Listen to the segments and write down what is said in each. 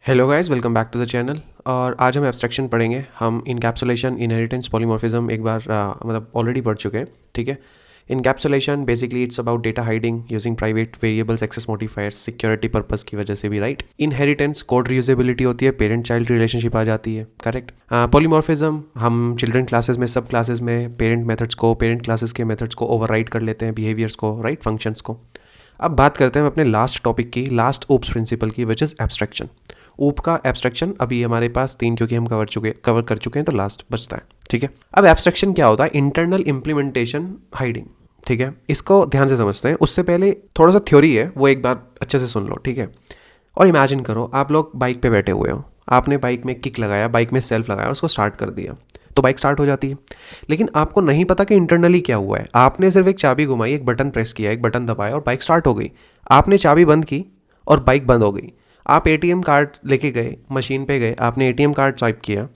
Hello guys, welcome back to the channel. और आज हम एब्स्ट्रैक्शन पढ़ेंगे। हम इनकैप्सुलेशन, इनहेरिटेंस, पॉलीमॉर्फिज्म एक बार मतलब ऑलरेडी पढ़ चुके हैं। ठीक है। Encapsulation basically it's about data hiding using private variables, access modifiers, security purpose की वजह से भी, राइट। इनहेरिटेंस कोड रीयूजेबिलिटी होती है, पेरेंट चाइल्ड रिलेशनशिप आ जाती है, करेक्ट। पॉलीमॉर्फिज्म हम चिल्ड्रन क्लासेस में, सब क्लासेस में पेरेंट मेथड्स को, पेरेंट क्लासेस के मेथड्स को ओवरराइड कर लेते हैं, बिहेवियर्स को, राइट, फंक्शंस को। अब बात करते हैं अपने लास्ट टॉपिक की, लास्ट ओप्स प्रिंसिपल की, विच इज़ एब्स्ट्रैक्शन। ऊप का एब्स्ट्रैक्शन अभी हमारे पास 3, क्योंकि हम कवर कर चुके हैं, तो लास्ट बचता है। ठीक है। अब एब्स्ट्रैक्शन क्या होता है? Internal implementation hiding. ठीक है, इसको ध्यान से समझते हैं। उससे पहले थोड़ा सा थ्योरी है, वो एक बार अच्छे से सुन लो। ठीक है। और इमेजिन करो आप लोग बाइक पे बैठे हुए हो, आपने बाइक में किक लगाया, बाइक में सेल्फ लगाया और उसको स्टार्ट कर दिया, तो बाइक स्टार्ट हो जाती है। लेकिन आपको नहीं पता कि इंटरनली क्या हुआ है। आपने सिर्फ एक चाबी घुमाई, एक बटन प्रेस किया, एक बटन दबाया और बाइक स्टार्ट हो गई। आपने चाबी बंद की और बाइक बंद हो गई। आप एटीएम कार्ड लेके गए, मशीन पे गए, आपने एटीएम कार्ड स्वाइप किया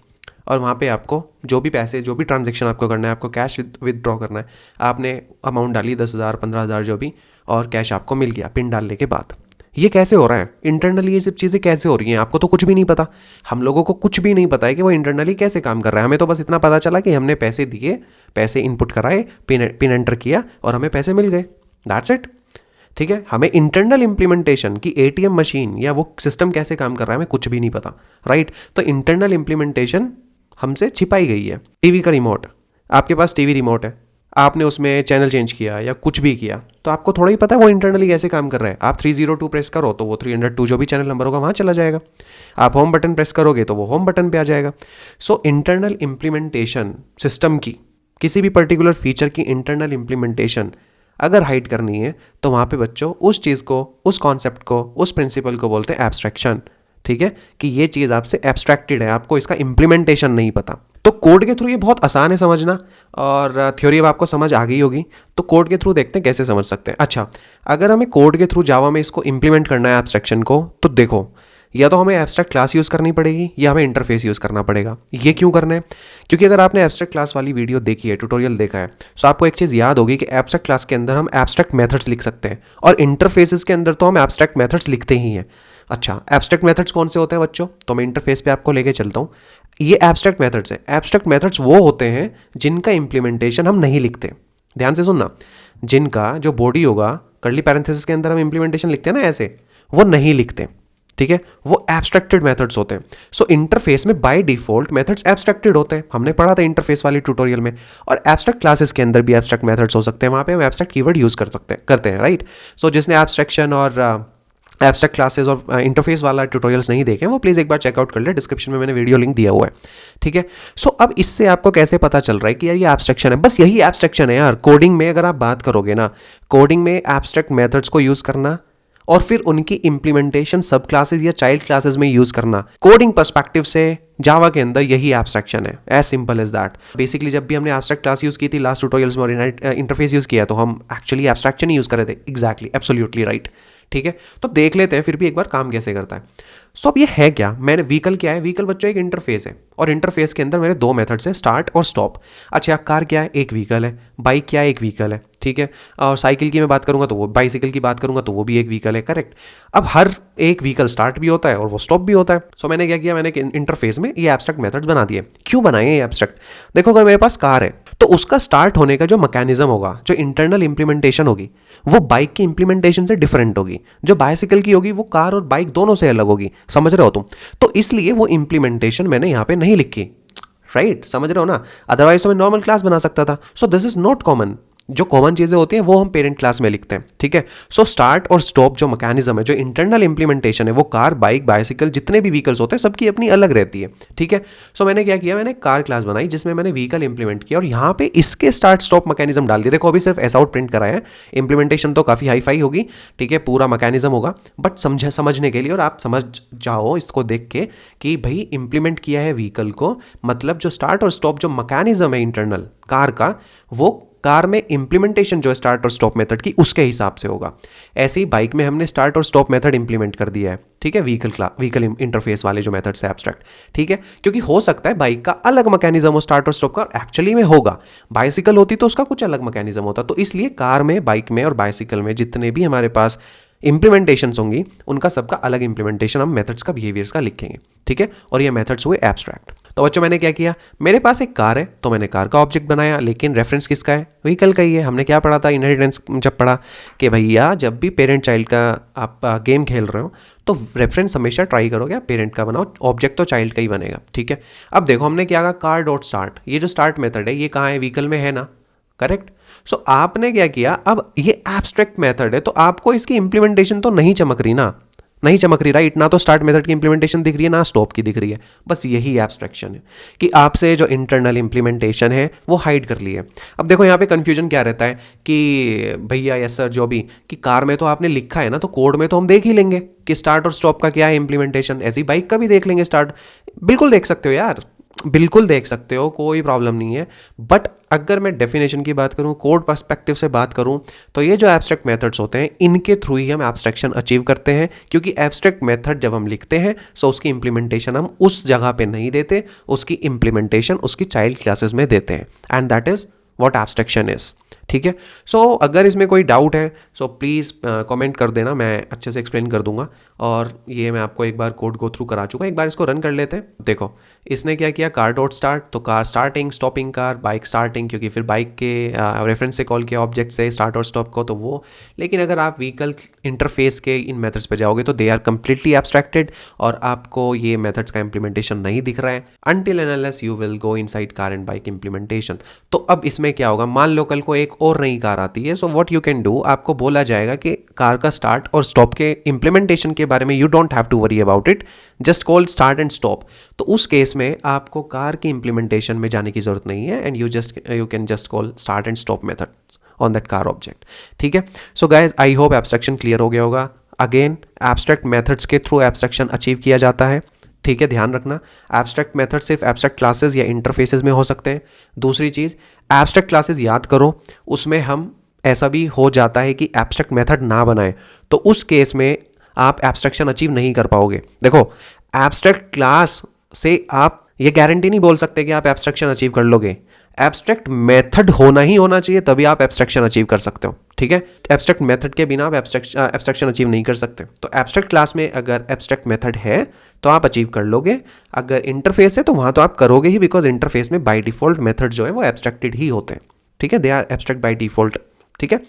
और वहाँ पे आपको जो भी पैसे, जो भी ट्रांजेक्शन आपको करना है, आपको कैश विदड्रॉ करना है, आपने अमाउंट डाली 10,000, 15,000 जो भी, और कैश आपको मिल गया पिन डालने के बाद। ये कैसे हो रहा है इंटरनली? ये सब चीज़ें कैसे हो रही हैं? आपको तो कुछ भी नहीं पता। हम लोगों को कुछ भी नहीं पता है कि वो इंटरनली कैसे काम कर रहा है। हमें तो बस इतना पता चला कि हमने पैसे दिए, पैसे इनपुट कराए, पिन एंटर किया और हमें पैसे मिल गए। That's it. ठीक है। हमें इंटरनल इम्प्लीमेंटेशन की एटीएम मशीन या वो सिस्टम कैसे काम कर रहा है हमें कुछ भी नहीं पता, राइट। तो इंटरनल इम्प्लीमेंटेशन हमसे छिपाई गई है। टीवी का रिमोट, आपके पास टीवी रिमोट है, आपने उसमें चैनल चेंज किया या कुछ भी किया, तो आपको थोड़ा ही पता है वो इंटरनली कैसे काम कर रहा है। आप 302 प्रेस करो तो वो 302 जो भी चैनल नंबर होगा वहाँ चला जाएगा। आप होम बटन प्रेस करोगे तो वो होम बटन पे आ जाएगा। सो इंटरनल इम्प्लीमेंटेशन सिस्टम की, किसी भी पर्टिकुलर फीचर की इंटरनल इम्प्लीमेंटेशन अगर हाइड करनी है तो वहाँ पे बच्चों उस चीज़ को, उस कॉन्सेप्ट को, उस प्रिंसिपल को बोलते हैं एब्स्ट्रैक्शन। ठीक है, कि ये चीज़ आपसे एब्स्ट्रैक्टेड है, आपको इसका इम्प्लीमेंटेशन नहीं पता। तो कोड के थ्रू ये बहुत आसान है समझना, और थ्योरी अब आपको समझ आ गई होगी। तो कोड के थ्रू देखते हैं कैसे समझ सकते हैं। अच्छा, अगर हमें कोड के थ्रू जावा में इसको इम्प्लीमेंट करना है एब्स्ट्रैक्शन को, तो देखो, या तो हमें एब्स्ट्रैक्ट क्लास यूज़ करनी पड़ेगी या हमें इंटरफेस यूज़ करना पड़ेगा। ये क्यों करना है? क्योंकि अगर आपने एब्स्ट्रैक्ट क्लास वाली वीडियो देखी है, ट्यूटोरियल देखा है, तो आपको एक चीज़ याद होगी कि एब्स्ट्रैक्ट क्लास के अंदर हम एब्स्ट्रैक्ट मेथड्स लिख सकते हैं, और इंटरफेसेस के अंदर तो हम एब्स्ट्रैक्ट मेथड्स लिखते ही हैं। अच्छा, एब्स्ट्रैक्ट मेथड्स कौन से होते हैं बच्चों? तो मैं इंटरफेस पे आपको लेके चलता हूँ। ये एब्स्ट्रैक्ट मेथड्स है। एब्स्ट्रैक्ट मेथड्स वो होते हैं जिनका इंप्लीमेंटेशन हम नहीं लिखते। ध्यान से सुनना, जिनका जो बॉडी होगा, कर्ली पैरेंथेसिस के अंदर हम इंप्लीमेंटेशन लिखते हैं ना ऐसे, वो नहीं लिखते। ठीक है, वो एब्स्ट्रैक्टेड मेथड्स होते हैं। सो इंटरफेस में बाय डिफॉल्ट मेथड्स एब्स्ट्रैक्टेड होते हैं, हमने पढ़ा था इंटरफेस वाली ट्यूटोरियल में। और एब्स्ट्रैक्ट क्लासेस के अंदर भी एब्स्ट्रैक्ट मेथड्स हो सकते हैं, वहाँ पे हम एब्स्ट्रैक्ट कीवर्ड यूज़ करते हैं, राइट। सो जिसने एब्स्ट्रैक्शन और एब्स्ट्रैक्ट क्लासेस और इंटरफेस वाला ट्यूटोरियल्स नहीं देखे, वो प्लीज़ एक बार चेकआउट कर ले, डिस्क्रिप्शन में मैंने वीडियो लिंक दिया हुआ है। ठीक है। सो अब इससे आपको कैसे पता चल रहा है कि यार ये एब्स्ट्रैक्शन है? बस यही एब्स्ट्रैक्शन है यार। कोडिंग में अगर आप बात करोगे ना, कोडिंग में एब्स्ट्रैक्ट मेथड्स को यूज़ करना और फिर उनकी इंप्लीमेंटेशन सब क्लासेस या चाइल्ड क्लासेस में यूज करना, कोडिंग पर्सपेक्टिव से जावा के अंदर यही एब्स्ट्रैक्शन है। As simple as that. Basically जब भी हमने एब्स्ट्रैक्ट क्लास यूज की थी लास्ट ट्यूटोरियल्स में और इंटरफेस यूज किया, तो हम एक्चुअली एब्स्ट्रैक्शन ही यूज कर रहे थे। Exactly, absolutely right. ठीक है, तो देख लेते हैं फिर भी एक बार काम कैसे करता है। सो अब ये है क्या? मैंने व्हीकल क्या है? व्हीकल बच्चों एक इंटरफेस है, और इंटरफेस के अंदर मेरे दो मेथड्स हैं, स्टार्ट और स्टॉप। अच्छा, कार क्या है? एक व्हीकल है। बाइक क्या है? एक व्हीकल है। ठीक है। और साइकिल की मैं बात करूंगा तो वो, बाइसिकल की बात करूंगा तो वो भी एक व्हीकल है, करेक्ट। अब हर एक व्हीकल स्टार्ट भी होता है और वो स्टॉप भी होता है। सो मैंने क्या किया, मैंने इंटरफेस में ये एब्स्ट्रैक्ट मेथड्स बना दिए। क्यों बनाए ये एब्स्ट्रैक्ट? देखो, अगर मेरे पास कार है तो उसका स्टार्ट होने का जो मैकेनिज्म होगा, जो इंटरनल इंप्लीमेंटेशन होगी, वो बाइक की इंप्लीमेंटेशन से डिफरेंट होगी। जो बाइसिकल की होगी वो कार और बाइक दोनों से अलग होगी। समझ रहे हो तुम? तो इसलिए वो इंप्लीमेंटेशन मैंने यहाँ पे नहीं लिखी, राइट। समझ रहे हो ना? अदरवाइज तो मैं नॉर्मल क्लास बना सकता था। So this is not common. जो कॉमन चीज़ें होती हैं वो हम पेरेंट क्लास में लिखते हैं। ठीक है। सो स्टार्ट और स्टॉप जो मैकेनिज्म है, जो इंटरनल इंप्लीमेंटेशन है, वो कार, बाइक, बाइसिकल, जितने भी व्हीकल्स होते हैं सबकी अपनी अलग रहती है। ठीक है। सो मैंने क्या किया, मैंने कार क्लास बनाई जिसमें मैंने व्हीकल इंप्लीमेंट किया और यहाँ पे इसके स्टार्ट स्टॉप मैकेनिज्म डाल दिया। देखो, अभी सिर्फ एस आउट प्रिंट कराया है, इंप्लीमेंटेशन तो काफ़ी हाई फाई होगी। ठीक है, पूरा मैकेनिज्म होगा, बट समझने के लिए, और आप समझ जाओ इसको देख के कि भाई इंप्लीमेंट किया है व्हीकल को, मतलब जो स्टार्ट और स्टॉप जो मैकेनिज्म है इंटरनल कार का, वो कार में इंप्लीमेंटेशन जो है स्टार्ट और स्टॉप मेथड की, उसके हिसाब से होगा। ऐसे ही बाइक में हमने स्टार्ट और स्टॉप मेथड इंप्लीमेंट कर दिया है। ठीक है, व्हीकल इंटरफेस वाले जो मेथड्स है एब्स्ट्रैक्ट। ठीक है, क्योंकि हो सकता है बाइक का अलग मैकेनिज्म हो स्टार्ट और स्टॉप का, एक्चुअली में होगा। बाइसिकल होती तो उसका कुछ अलग मैकेनिज्म होता। तो इसलिए कार में, बाइक में और बाइसिकल में जितने भी हमारे पास इम्प्लीमेंटेशंस होंगी उनका सबका अलग इम्प्लीमेंटेशन हम मेथड्स का बिहेवियर्स का लिखेंगे, ठीक है। और ये मेथड्स हुए एब्स्ट्रैक्ट। तो बच्चों मैंने क्या किया, मेरे पास एक कार है तो मैंने कार का ऑब्जेक्ट बनाया, लेकिन रेफरेंस किसका है, व्हीकल का ही है। हमने क्या पढ़ा था इनहेरिटेंस जब पढ़ा कि भैया जब भी पेरेंट चाइल्ड का आप गेम खेल रहे हो तो रेफरेंस हमेशा ट्राई करोगे आप पेरेंट का बनाओ, ऑब्जेक्ट तो चाइल्ड का ही बनेगा, ठीक है। अब देखो हमने क्या कहा, कार डॉट स्टार्ट, ये जो स्टार्ट मेथड है ये कहाँ है, व्हीकल में है ना, करेक्ट। सो आपने क्या किया, अब ये एब्स्ट्रैक्ट मेथड है तो आपको इसकी इंप्लीमेंटेशन तो नहीं चमक रही ना, नहीं चमक रही, राइट। ना तो स्टार्ट मेथड की इंप्लीमेंटेशन दिख रही है ना स्टॉप की दिख रही है। बस यही एब्स्ट्रैक्शन है कि आपसे जो इंटरनल इंप्लीमेंटेशन है वो हाइड कर ली है। अब देखो यहाँ पे कंफ्यूजन क्या रहता है कि भैया यस सर जो भी कि कार में तो आपने लिखा है ना, तो कोड में तो हम देख ही लेंगे कि स्टार्ट और स्टॉप का क्या है इंप्लीमेंटेशन, ऐसी बाइक का भी देख लेंगे स्टार्ट। बिल्कुल देख सकते हो यार, बिल्कुल देख सकते हो, कोई प्रॉब्लम नहीं है। बट अगर मैं डेफिनेशन की बात करूं, कोड पर्सपेक्टिव से बात करूं, तो ये जो एब्स्ट्रैक्ट मेथड्स होते हैं इनके थ्रू ही हम एब्स्ट्रैक्शन अचीव करते हैं, क्योंकि एब्स्ट्रैक्ट मेथड जब हम लिखते हैं सो उसकी इंप्लीमेंटेशन हम उस जगह पे नहीं देते, उसकी इंप्लीमेंटेशन उसकी चाइल्ड क्लासेस में देते हैं, and that is what abstraction is, ठीक है। सो अगर इसमें कोई डाउट है सो प्लीज़ कमेंट कर देना, मैं अच्छे से एक्सप्लेन कर दूंगा। और ये मैं आपको एक बार कोड गो थ्रू करा चुका हूँ, एक बार इसको रन कर लेते हैं। देखो इसने क्या किया, कार डॉट स्टार्ट, तो car starting, stopping car, bike starting, क्योंकि फिर बाइक के रेफरेंस से कॉल किया ऑब्जेक्ट से स्टार्ट और स्टॉप को, तो वो। लेकिन अगर आप व्हीकल इंटरफेस के इन मेथड्स पे जाओगे तो दे आर कंप्लीटली एब्स्ट्रैक्टेड और आपको ये मेथड्स का इंप्लीमेंटेशन नहीं दिख रहा है until and unless you will go inside car and bike implementation. तो अब इसमें क्या होगा, मान लो कल को एक और नई कार आती है, so what you can do, आपको बोला जाएगा कि कार का स्टार्ट और स्टॉप के इंप्लीमेंटेशन के बारे में you don't have to worry about it, just call start and stop. तो उस केस में आपको कार की इंप्लीमेंटेशन में जाने की जरूरत नहीं है, and you can just call start and stop method on that car object, ठीक है। So guys I hope abstraction clear हो गया होगा। अगेन एब्स्ट्रैक्ट मेथड्स के थ्रू एब्स्ट्रैक्शन अचीव किया जाता है, ठीक है, ध्यान रखना। एब्स्ट्रैक्ट मेथड सिर्फ एब्स्ट्रैक्ट क्लासेस या इंटरफेसेस में हो सकते हैं। दूसरी चीज़, एब्स्ट्रैक्ट क्लासेस याद करो, उसमें हम ऐसा भी हो जाता है कि एब्स्ट्रैक्ट मेथड ना बनाए, तो उस केस में आप एब्स्ट्रैक्शन अचीव नहीं कर पाओगे। देखो एब्स्ट्रैक्ट क्लास से आप ये गारंटी नहीं बोल सकते कि आप एब्स्ट्रैक्शन अचीव कर लोगे, एब्स्ट्रैक्ट मेथड होना ही होना चाहिए तभी आप एब्स्ट्रैक्शन अचीव कर सकते हो, ठीक है। एब्स्ट्रैक्ट मेथड के बिना आप एब्स्ट्रैक्शन अचीव नहीं कर सकते। तो एब्स्ट्रैक्ट क्लास में अगर एब्स्ट्रैक्ट मेथड है तो आप अचीव कर लोगे, अगर इंटरफेस है तो वहां तो आप करोगे ही, बिकॉज इंटरफेस में बाय डिफॉल्ट मेथड जो है वो एब्स्ट्रैक्टेड ही होते हैं, ठीक है, they are abstract by default, ठीक है।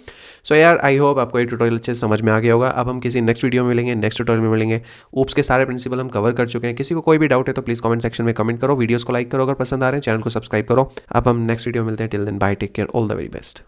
सो यार आई होप आपको ये ट्यूटोरियल अच्छे से समझ में आ गया होगा। अब हम किसी नेक्स्ट वीडियो में मिलेंगे, नेक्स्ट ट्यूटोरियल में मिलेंगे। ऊप्स के सारे प्रिंसिपल हम कवर कर चुके हैं। किसी को कोई भी डाउट है तो प्लीज़ कमेंट सेक्शन में कमेंट करो, वीडियोस को लाइक करो, अगर पसंद आ रहे हैं चैनल को सब्सक्राइब करो। अब हम नेक्स्ट वीडियो में मिलते हैं, till then bye, take care, all the very best.